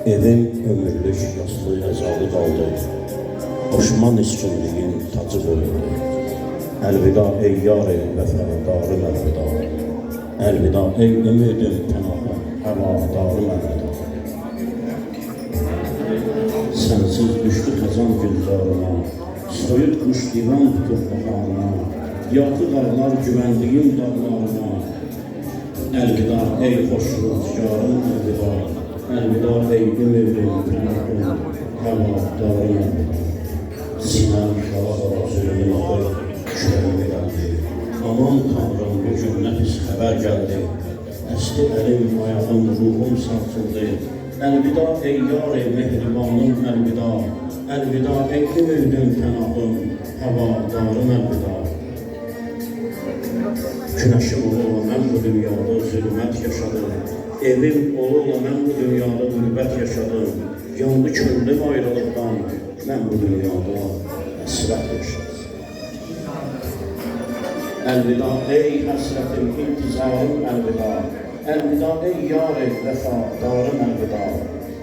Evim ömürlük yaslı əzalı qaldı. Boşuma niskinliyin tacı bölündü. Əlvida ey yar ey vəfadarım əlvida. Əlvida ey ümidim pənahım, həvadarım əlvida. Sensiz düştü kazan gülzarıma, soyutmuş divan tutup baharına, yatı dağlar güvendiğim dağlarına. Elvida ey hoş rüzgarım elvida, elvida ey ümidim pənahım, həvadarım elvida. Sinem şalabara zulmün ağı, kürəmi gəldi. Aman Tanrım bu gün nə pis xəbər gəldi. Əsti əlim, ayağım, ruhum sarsıldı. Əlvida ey yar ey mehribanım əlvida. Əlvida ey ümidim pənahım, həvadarım əlvida. Güneşim olurla mən bu dünyada zülmət yaşadım. Evim olurla mən bu dünyada qürbət yaşadım. Yandı könlüm ayrılıqdan, mən bu dünyada əsrət yaşadım. Əlvida ey həsrətim, intizarım əlvida. Əlvida ey yar ey vəfadarım əlvida.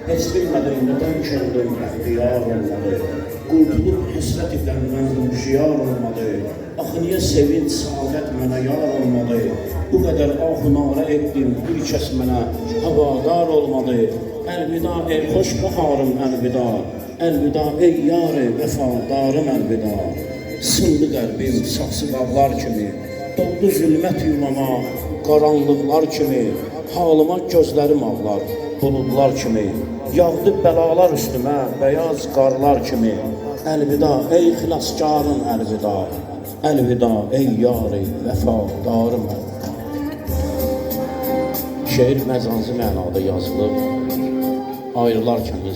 Heç bilmədim nədən könlüm əxtiyar olmadı. Qurtulub həsrət idəndən huşiyar olmadı. Axı niyə sevinç, saadət mənə yar olmadı. Bu qədər ahunara etdim, bir kəs mənə havadar olmadı. Əlvida ey xoş baharım əlvida. Əlvida ey yar ey vəfadarım əlvida. Sındı qəlbim saxsı dağlar kimi, doldu zülmət yuvama, qaranlıqlar kimi, halıma gözlərim ağlar, buludlar kimi, yağdı bəlalar üstümə, bəyaz qarlar kimi. Əlvida ey xilaskarım əlvida, əlvida ey yar ey vəfadarım əlvida. Şeir məcazi mənada yazılıb, ayrılarkən